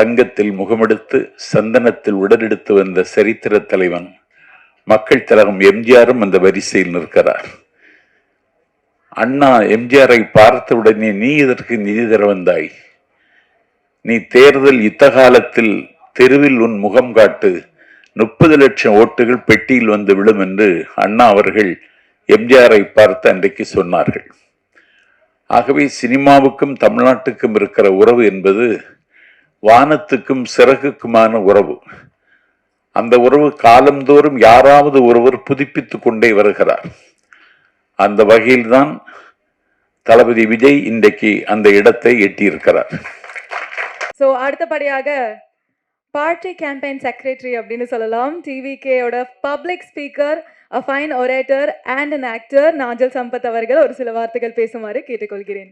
தங்கத்தில் முகமெடுத்து சந்தனத்தில் உடலெடுத்து வந்த சரித்திர தலைவன் மக்கள் திலகம் எம்ஜிஆரும் அந்த வரிசையில் நிற்கிறார். அண்ணா எம்ஜிஆரை பார்த்தவுடனே, நீ இதற்கு நிதி தர வந்தாய், நீ தேர்தல் யுத்த காலத்தில் தெருவில் உன் முகம் காட்டு, 30 லட்சம் ஓட்டுகள் பெட்டியில் வந்து விடும் என்று அண்ணா அவர்கள் எம்ஜிஆரை பார்த்து அன்றைக்கு சொன்னார்கள். ஆகவே சினிமாவுக்கும் தமிழ்நாட்டுக்கும் இருக்கிற உறவு என்பது வானத்துக்கும் சிறகுக்குமான உறவு. அந்த உறவு காலந்தோறும் யாராவது ஒருவர் புதுப்பித்துக் கொண்டே வருகிறார். அந்த வகையில்தான் தளபதி விஜய் இன்றைக்கு அந்த இடத்தை எட்டியிருக்கிறார். அடுத்தபடியாக பார்ட்டி கேம்பெயின் செக்ரட்டரி அப்படின்னு சொல்லலாம், டிவிகேயோட public speaker, a fine orator and an actor Nanjil Sampath அவர்கள் ஒரு சில வார்த்தைகள் பேசுமாறு கேட்டுக்கொள்கிறேன்.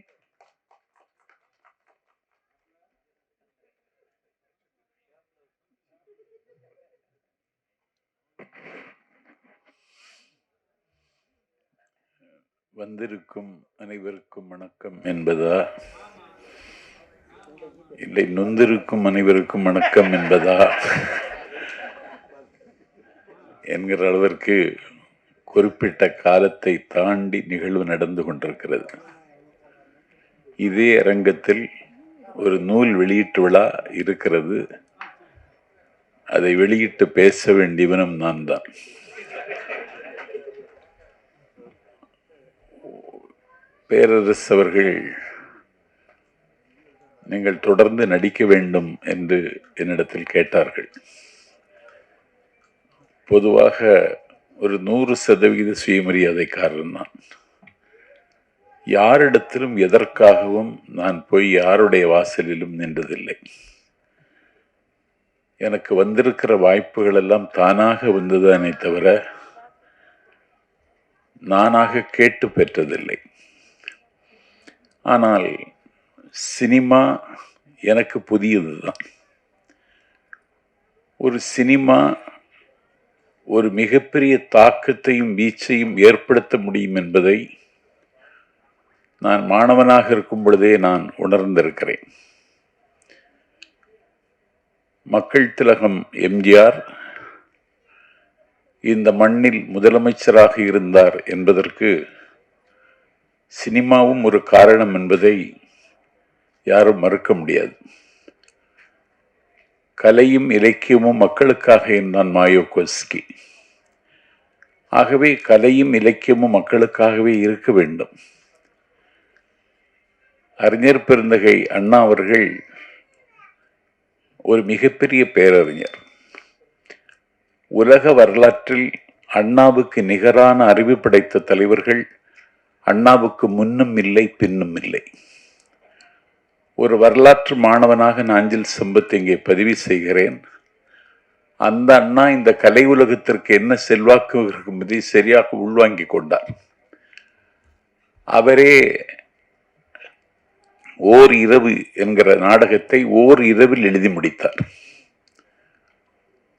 வந்திருக்கும் அனைவருக்கும் வணக்கம் என்பதா, இல்லை நொந்திருக்கும் அனைவருக்கும் வணக்கம் என்பதா என்கிற அளவிற்கு குறிப்பிட்ட காலத்தை தாண்டி நிகழ்வு நடந்து கொண்டிருக்கிறது. இதே அரங்கத்தில் ஒரு நூல் வெளியீட்டு விழா இருக்கிறது. அதை வெளியிட்டு பேச வேண்டியவனும் நான் தான். பேரரசு அவர்கள் நீங்கள் தொடர்ந்து நடிக்க வேண்டும் என்று என்னிடத்தில் கேட்டார்கள். பொதுவாக ஒரு 100% சுயமரியாதைக்காரன் நான். யாரிடத்திலும் எதற்காகவும் நான் போய் யாருடைய வாசலிலும் நின்றதில்லை. எனக்கு வந்திருக்கிற வாய்ப்புகள் எல்லாம் தானாக வந்ததானே தவிர நானாக கேட்டு பெற்றதில்லை. ஆனால் சினிமா எனக்கு புதியதுதான். ஒரு சினிமா ஒரு மிகப்பெரிய தாக்கத்தையும் வீச்சையும் ஏற்படுத்த முடியும் என்பதை நான் மாணவனாக இருக்கும் பொழுதே நான் உணர்ந்திருக்கிறேன். மக்கள் திலகம் எம்ஜிஆர் இந்த மண்ணில் முதலமைச்சராக இருந்தார் என்பதற்கு சினிமாவும் ஒரு காரணம் என்பதை யாரும் மறுக்க முடியாது. கலையும் இலக்கியமும் மக்களுக்காக என்றான் மாயோகோஸ்கி. ஆகவே கலையும் இலக்கியமும் மக்களுக்காகவே இருக்க வேண்டும். அறிஞர் பெருந்தகை அண்ணா அவர்கள் ஒரு மிகப்பெரிய பேரறிஞர். உலக வரலாற்றில் அண்ணாவுக்கு நிகரான அறிவு படைத்த தலைவர்கள் அண்ணாவுக்கு முன்னும் இல்லை பின்னும் இல்லை. ஒரு வரலாற்று மாணவனாக நாஞ்சில் சம்பத் இங்கே பதிவு செய்கிறேன். அந்த அண்ணா இந்த கலை உலகத்திற்கு என்ன செல்வாக்கு என்பதை சரியாக உள்வாங்கிக் கொண்டார். அவரே ஓர் இரவு என்கிற நாடகத்தை ஓர் இரவில் எழுதி முடித்தார்.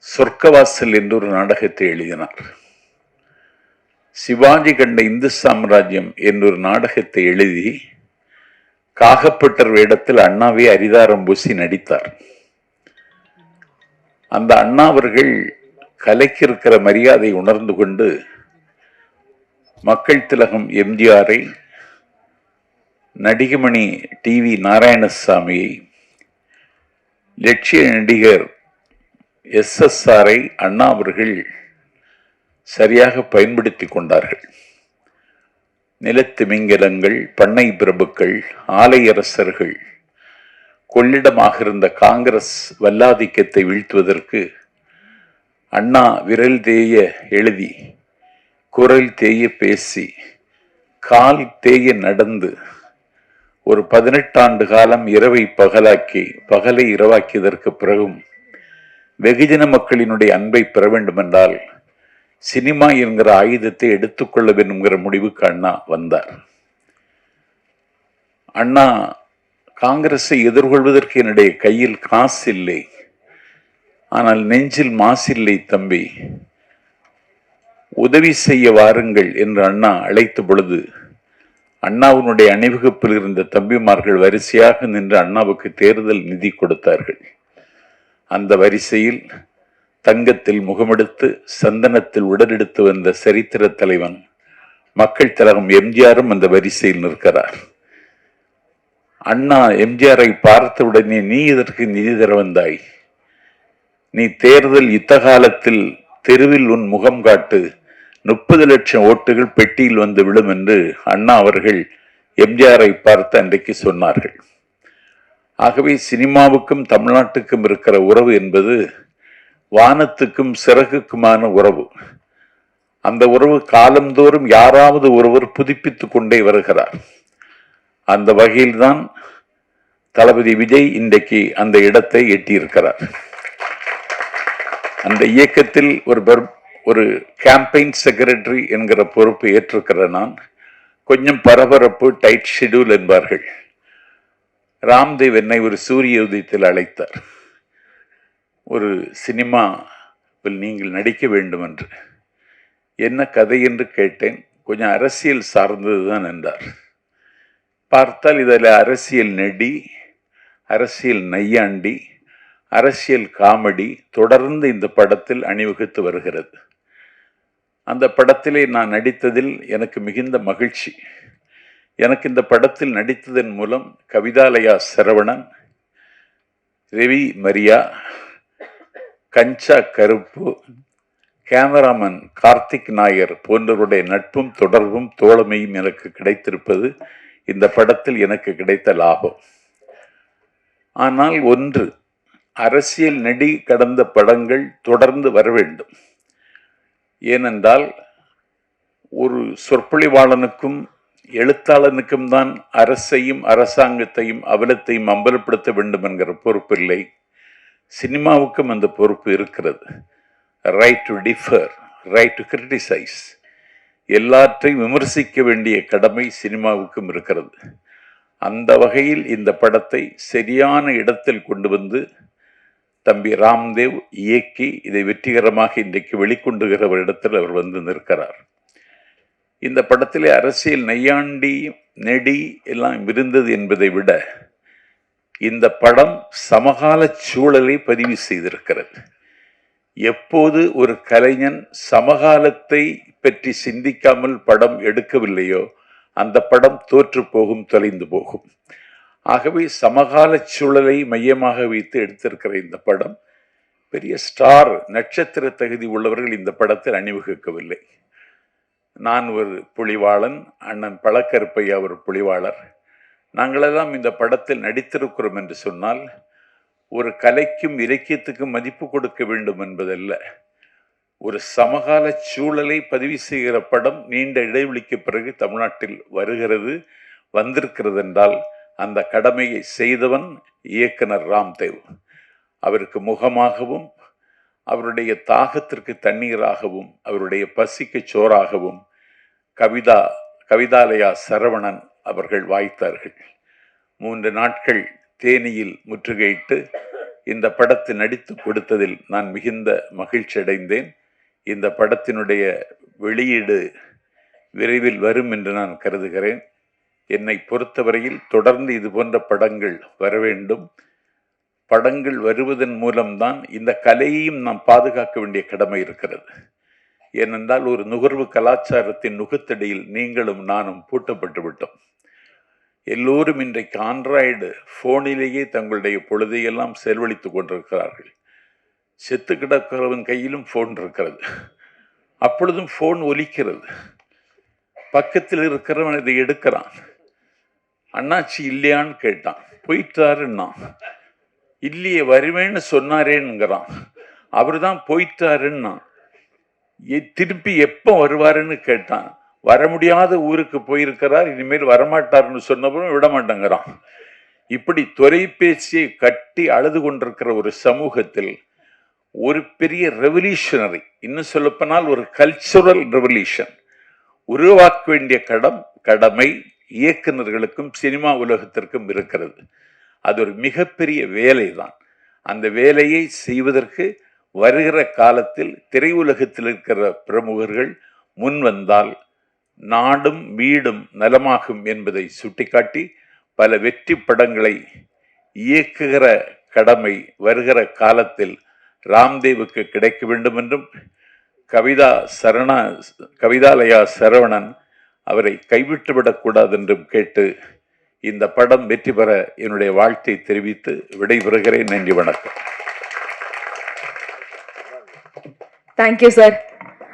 சொர்க்கவாசல் என்று ஒரு நாடகத்தை எழுதினார். சிவாஜி கண்ட இந்து சாம்ராஜ்யம் என்றொரு நாடகத்தை எழுதி காகப்பட்டர் வேடத்தில் அண்ணாவே அரிதாரம் பூசி நடித்தார். அந்த அண்ணா அவர்கள் கலைக்கு இருக்கிற மரியாதை உணர்ந்து கொண்டு மக்கள் திலகம் எம்ஜிஆரை, நடிகமணி டிவி நாராயணசாமியை, லட்சிய நடிகர் SSRஐ அண்ணா அவர்கள் சரியாக பயன்படுத்தி கொண்டார்கள். நிலத்திமிங்கலங்கள், பண்ணை பிரபுக்கள், ஆலையரசர்கள் கொள்ளிடமாக இருந்த காங்கிரஸ் வல்லாதிக்கத்தை வீழ்த்துவதற்கு அண்ணா விரல் தேய எழுதி, குரல் தேய பேசி, கால் தேய நடந்து ஒரு 18 ஆண்டு காலம் இரவை பகலாக்கி, பகலை இரவாக்கியதற்கு பிறகும் வெகுஜன மக்களினுடைய அன்பை பெற வேண்டுமென்றால் சினிமா என்கிற ஆயுதத்தை எடுத்துக்கொள்ள வேண்டும்ங்கிற முடிவுக்கு அண்ணா வந்தார். அண்ணா, காங்கிரஸை எதிர்கொள்வதற்கு என்னுடைய கையில் காசு இல்லை, ஆனால் நெஞ்சில் மாசில்லை தம்பி, உதவி செய்ய வாருங்கள் என்று அண்ணா அழைத்த பொழுது அண்ணாவினுடைய அணிவகுப்பில் இருந்த தம்பிமார்கள் வரிசையாக நின்று அண்ணாவுக்கு தேர்தல் நிதி கொடுத்தார்கள். அந்த வரிசையில் தங்கத்தில் முகமெடுத்து சந்தனத்தில் உடலெடுத்து வந்த சரித்திர தலைவன் மக்கள் திலகம் எம்ஜிஆரும் அந்த வரிசையில் நிற்கிறார். அண்ணா எம்ஜிஆரை பார்த்தவுடனே நீ இதற்கு நிதி தர வந்தாய், நீ தேர்தல் யுத்த காலத்தில் தெருவில் உன் முகம் காட்டு, 30 லட்சம் ஓட்டுகள் பெட்டியில் வந்து விடும் என்று அண்ணா அவர்கள் எம்ஜிஆரை பார்த்து அன்றைக்கு சொன்னார்கள். ஆகவே சினிமாவுக்கும் தமிழ்நாட்டுக்கும் இருக்கிற உறவு என்பது வானத்துக்கும் சிறகுக்குமான உறவு. அந்த உறவு காலந்தோறும் யாராவது ஒருவர் புதுப்பித்துக் கொண்டே வருகிறார். அந்த வகையில்தான் தளபதி விஜய் இன்றைக்கு அந்த இடத்தை எட்டியிருக்கிறார். அந்த இயக்கத்தில் ஒரு கேம்பெயின் செக்ரட்டரி என்கிற பொறுப்பு ஏற்றிருக்கிற நான் கொஞ்சம் பரபரப்பு, டைட் ஷெட்யூல் என்பார்கள். ராம்தேவ் என்னை ஒரு சூரிய உதயத்தில் அழைத்தார். ஒரு சினிமாவில் நீங்கள் நடிக்க வேண்டும் என்று. என்ன கதை என்று கேட்டேன். கொஞ்சம் அரசியல் சார்ந்ததுதான் என்றார். பார்த்தால் இதில் அரசியல் நெடி, அரசியல் நையாண்டி, அரசியல் காமெடி தொடர்ந்து இந்த படத்தில் அணிவகுத்து வருகிறது. அந்த படத்திலே நான் நடித்ததில் எனக்கு மிகுந்த மகிழ்ச்சி. எனக்கு இந்த படத்தில் நடித்ததன் மூலம் கவிதாலயா சரவணன், ரவி மரியா, கஞ்சா கருப்பு, கேமராமேன் கார்த்திக் நாயர் போன்றவருடைய நட்பும் தொடர்பும் தோழமையும் எனக்கு கிடைத்திருப்பது இந்த படத்தில் எனக்கு கிடைத்த லாபம். ஆனால் ஒன்று, அரசியல் நெடி கடந்த படங்கள் தொடர்ந்து வர வேண்டும். ஏனென்றால் ஒரு சொற்பொழிவாளனுக்கும் எழுத்தாளனுக்கும் தான் அரசையும் அரசாங்கத்தையும் அவலத்தையும் அம்பலப்படுத்த வேண்டும் என்கிற பொறுப்பு இல்லை. சினிமாவுக்கும் அந்த பொறுப்பு இருக்கிறது. Right to differ, right to criticize, எல்லாற்றையும் விமர்சிக்க வேண்டிய கடமை சினிமாவுக்கும் இருக்கிறது. அந்த வகையில் இந்த படத்தை சரியான இடத்தில் கொண்டு வந்து தம்பி ராம்தேவ் இயக்கி இதை வெற்றிகரமாக இன்றைக்கு வெளிக்கொண்டுகிற ஒரு இடத்தில் அவர் வந்து நிற்கிறார். இந்த படத்திலே அரசியல் நையாண்டி நெடி எல்லாம் இருந்தது என்பதை விட இந்த படம் சமகால சூழலை பதிவு செய்திருக்கிறது. எப்போது ஒரு கலைஞன் சமகாலத்தை பற்றி சிந்திக்காமல் படம் எடுக்கவில்லையோ அந்த படம் தோற்று போகும், தொலைந்து போகும். ஆகவே சமகால சூழலை மையமாக வைத்து எடுத்திருக்கிற இந்த படம் பெரிய ஸ்டார் நட்சத்திர தகுதி உள்ளவர்கள் இந்த படத்தில் அணிவகுக்கவில்லை. நான் ஒரு புலிவாளன், அண்ணன் பழக்கருப்பையா ஒரு புலிவாளர். நாங்களெல்லாம் இந்த படத்தில் நடித்திருக்கிறோம் என்று சொன்னால் ஒரு கலைக்கும் இலக்கியத்துக்கும் மதிப்பு கொடுக்க வேண்டும் என்பதல்ல. ஒரு சமகால சூழலை பதிவு செய்கிற படம் நீண்ட இடைவெளிக்கு பிறகு தமிழ்நாட்டில் வருகிறது, வந்திருக்கிறது என்றால் அந்த கடமையை செய்தவன் இயக்குனர் ராம்தேவ். அவருக்கு முகமாகவும் அவருடைய தாகத்திற்கு தண்ணீராகவும் அவருடைய பசிக்கு சோறாகவும் கவிதாலயா சரவணன் அவர்கள் வாய்த்தார்கள். 3 நாட்கள் தேனியில் முற்றுகையிட்டு இந்த படத்தை நடித்து கொடுத்ததில் நான் மிகுந்த மகிழ்ச்சி அடைந்தேன். இந்த படத்தினுடைய வெளியீடு விரைவில் வரும் என்று நான் கருதுகிறேன். என்னை பொறுத்தவரையில் தொடர்ந்து இது போன்ற படங்கள் வர வேண்டும். படங்கள் வருவதன் மூலம்தான் இந்த கலையையும் நாம் பாதுகாக்க வேண்டிய கடமை இருக்கிறது. ஏனென்றால் ஒரு நுகர்வு கலாச்சாரத்தின் நுகத்தடியில் நீங்களும் நானும் பூட்டப்பட்டு விட்டோம். எல்லோரும் இன்றைக்கு ஆண்ட்ராய்டு போனிலேயே தங்களுடைய பொழுதையெல்லாம் செலவழித்துக் கொண்டிருக்கிறார்கள். செத்து கிடக்கிறவன் கையிலும் போன் இருக்கிறது. அப்பொழுதும் போன் ஒலிக்கிறது. பக்கத்தில் இருக்கிறவன் இதை எடுக்கிறான். அண்ணாச்சி இல்லையான்னு கேட்டான். போயிட்டாருன்னா, இல்லையே வருவேன்னு சொன்னாரேங்கிறான். அவரு தான் போயிட்டாருன்னா, திருப்பி எப்போ வருவாருன்னு கேட்டான். வர முடியாத ஊருக்கு போயிருக்கிறார், இனிமேல் வரமாட்டார்னு சொன்னபோதும் விட மாட்டேங்கிறான். இப்படி தொலைபேசியை கட்டி அழுது கொண்டிருக்கிற ஒரு சமூகத்தில் ஒரு பெரிய ரெவல்யூஷனரி, இன்னும் சொல்லப்போனால் ஒரு கல்ச்சுரல் ரெவல்யூஷன் உருவாக்க வேண்டிய கடமை இயக்குநர்களுக்கும் சினிமா உலகத்திற்கும் இருக்கிறது. அது ஒரு மிகப்பெரிய வேலை தான். அந்த வேலையை செய்வதற்கு வருகிற காலத்தில் திரையுலகத்தில் இருக்கிற பிரமுகர்கள் முன் வந்தால் நாடும் வீடும் நலமாகும் என்பதை சுட்டிக்காட்டி பல வெற்றி படங்களை இயக்குகிற கடமை வருகிற காலத்தில் ராம்தேவுக்கு கிடைக்க வேண்டும் என்றும் கவிதாலயா சரவணன் அவரை கைவிட்டுவிடக்கூடாது என்றும் கேட்டு இந்த படம் வெற்றி பெற என்னுடைய வாழ்த்தை தெரிவித்து விடைபெறுகிறேன். நன்றி, வணக்கம். Thank you sir.